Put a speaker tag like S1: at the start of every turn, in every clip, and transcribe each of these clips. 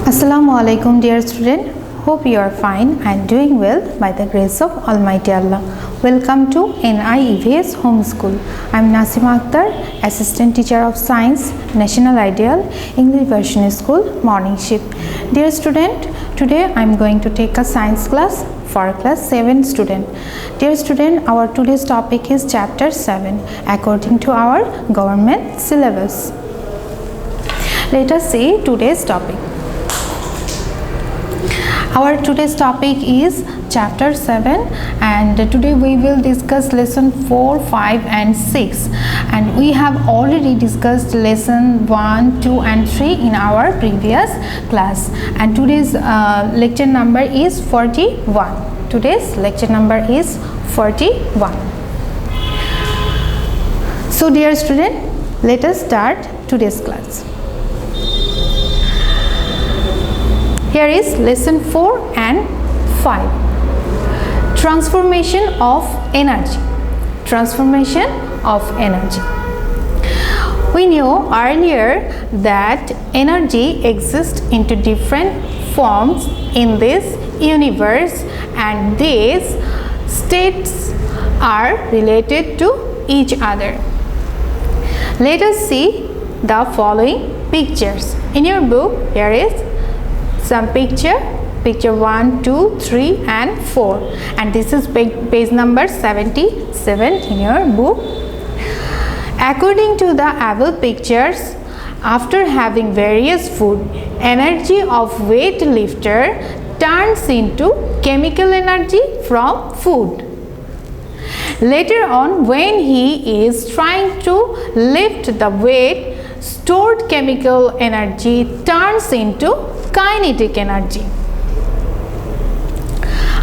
S1: Assalamu alaikum dear student. Hope you are fine and doing well by the grace of Almighty Allah. Welcome to NIEVS Home School. I am Nasima Akhtar, Assistant Teacher of Science, National Ideal, English Version School, Morning Shift. Dear student, today I am going to take a science class for class 7 student. Dear student, our today's topic is chapter 7 according to our government syllabus. Let us see today's topic. Our today's topic is chapter 7 and today we will discuss lesson 4, 5 and 6, and we have already discussed lesson 1, 2 and 3 in our previous class, and today's lecture number is 41. Today's lecture number is 41. So dear student, let us start today's class. Here is lesson 4 and 5. Transformation of energy. Transformation of energy. We knew earlier that energy exists into different forms in this universe and these states are related to each other. Let us see the following pictures. In your book, here is some picture 1, 2, 3 and 4, and this is page number 77 in your book. According to the above pictures, after having various food, energy of weightlifter turns into chemical energy from food. Later on, when he is trying to lift the weight, stored chemical energy turns into kinetic energy.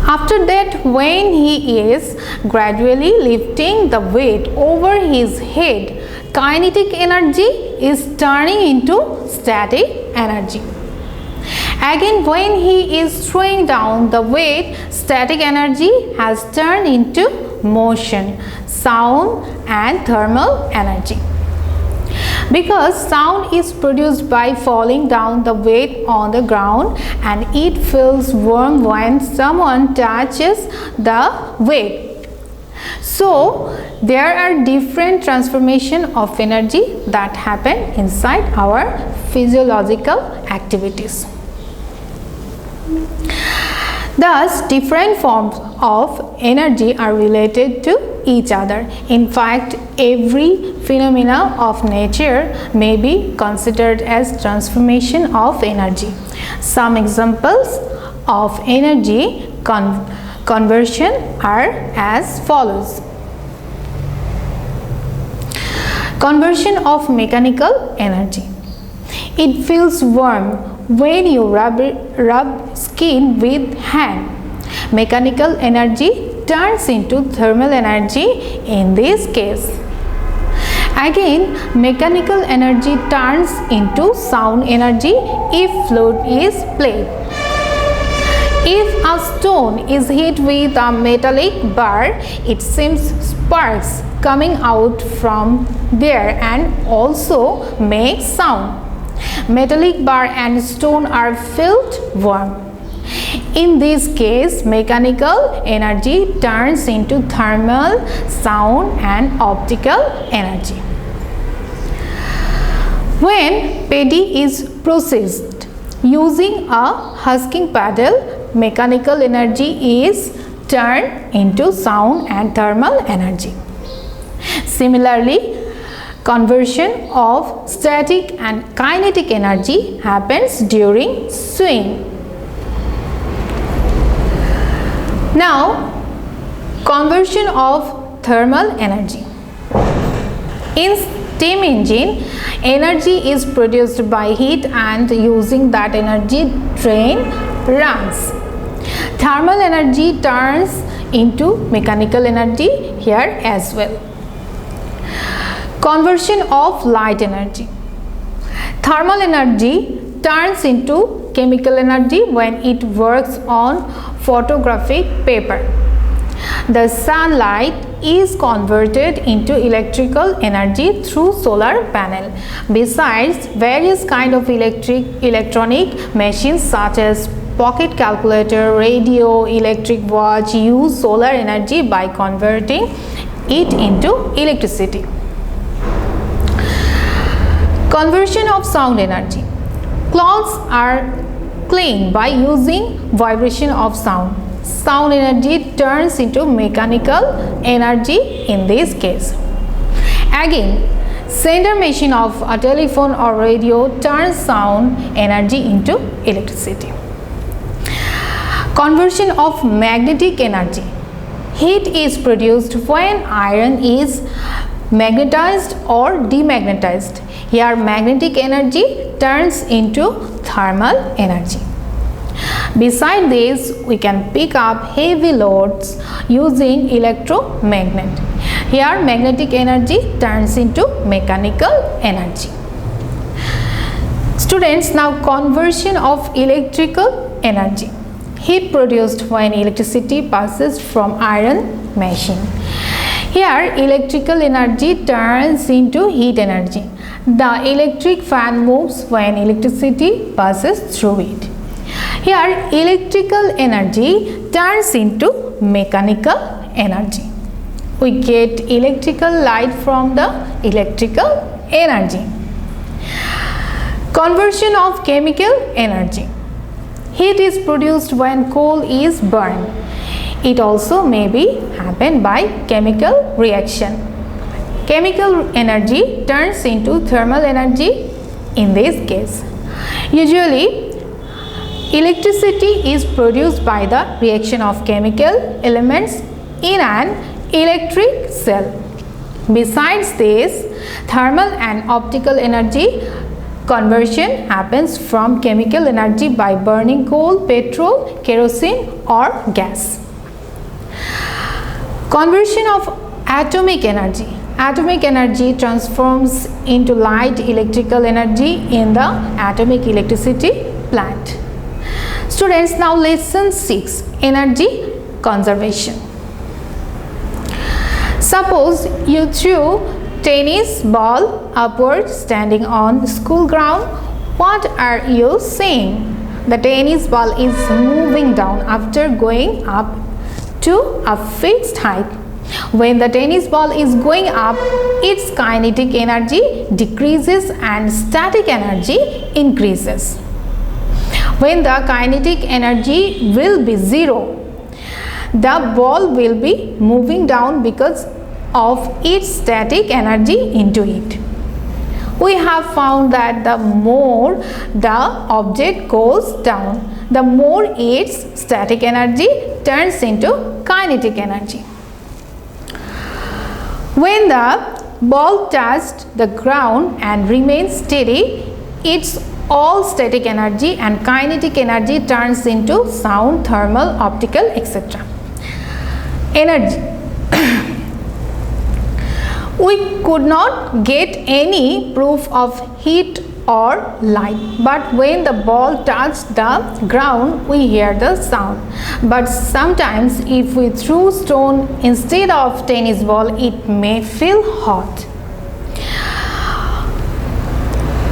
S1: After that, when he is gradually lifting the weight over his head, kinetic energy is turning into static energy. Again, when he is throwing down the weight, static energy has turned into motion, sound and thermal energy. Because sound is produced by falling down the weight on the ground and it feels warm when someone touches the weight. So there are different transformation of energy that happen inside our physiological activities. Thus, different forms of energy are related to each other. In fact, every phenomena of nature may be considered as transformation of energy. Some examples of energy conversion are as follows. Conversion of mechanical energy. It feels warm when you rub skin with hand. Mechanical energy turns into thermal energy in this case. Again, mechanical energy turns into sound energy if flute is played. If a stone is hit with a metallic bar, it seems sparks coming out from there and also makes sound. Metallic bar and stone are felt warm. In this case, mechanical energy turns into thermal, sound and optical energy. When paddy is processed using a husking paddle, mechanical energy is turned into sound and thermal energy. Similarly, conversion of static and kinetic energy happens during swing. Now, conversion of thermal energy. In steam engine, energy is produced by heat and using that energy train runs. Thermal energy turns into mechanical energy here as well. Conversion of light energy. Thermal energy turns into chemical energy when it works on photographic paper. The sunlight is converted into electrical energy through solar panel. Besides, various kind of electronic machines such as pocket calculator, radio, electric watch use solar energy by converting it into electricity. Conversion of sound energy. Clothes are cleaned by using vibration of sound. Sound energy turns into mechanical energy in this case. Again, sender machine of a telephone or radio turns sound energy into electricity. Conversion of magnetic energy. Heat is produced when iron is magnetized or demagnetized. Here magnetic energy turns into thermal energy. Besides this, we can pick up heavy loads using electromagnet. Here magnetic energy turns into mechanical energy. Students, now conversion of electrical energy. Heat produced when electricity passes from iron machine. Here electrical energy turns into heat energy. The electric fan moves when electricity passes through it. Here electrical energy turns into mechanical energy. We get electrical light from the electrical energy. Conversion of chemical energy. Heat is produced when coal is burned. It also may be happen by chemical reaction. Chemical energy turns into thermal energy in this case. Usually, electricity is produced by the reaction of chemical elements in an electric cell. Besides this, thermal and optical energy conversion happens from chemical energy by burning coal, petrol, kerosene or gas. Conversion of atomic energy. Atomic energy transforms into light electrical energy in the atomic electricity plant. Students, now lesson 6, energy conservation. Suppose you threw tennis ball upward standing on school ground. What are you saying? The tennis ball is moving down after going up to a fixed height. When the tennis ball is going up, its kinetic energy decreases and static energy increases. When the kinetic energy will be 0, the ball will be moving down because of its static energy into it. We have found that the more the object goes down, the more its static energy turns into kinetic energy. When the ball touched the ground and remains steady, its all static energy and kinetic energy turns into sound, thermal, optical, etc. Energy. We could not get any proof of heat or light, but when the ball touched the ground, we hear the sound. But sometimes if we threw stone instead of tennis ball, it may feel hot.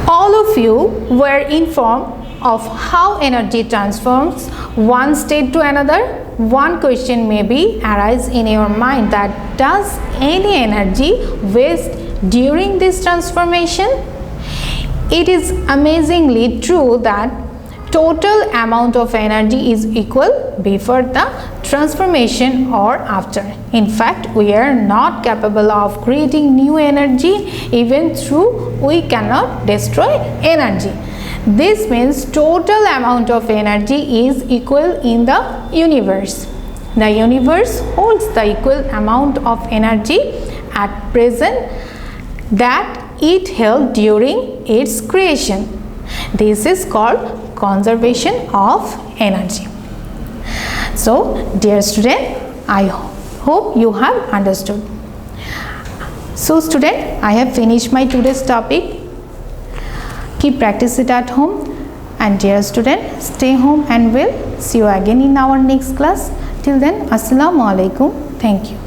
S1: All of you were informed of how energy transforms one state to another. One question may be arise in your mind, that does any energy waste during this transformation? It is amazingly true that total amount of energy is equal before the transformation or after. In fact, we are not capable of creating new energy even though we cannot destroy energy. This means total amount of energy is equal in the universe. The universe holds the equal amount of energy at present that it held during its creation. This is called conservation of energy. So, dear student, I hope you have understood. So, student, I have finished my today's topic. Keep practice it at home, and dear student, stay home and we'll see you again in our next class. Till then, Assalamu alaikum. Thank you.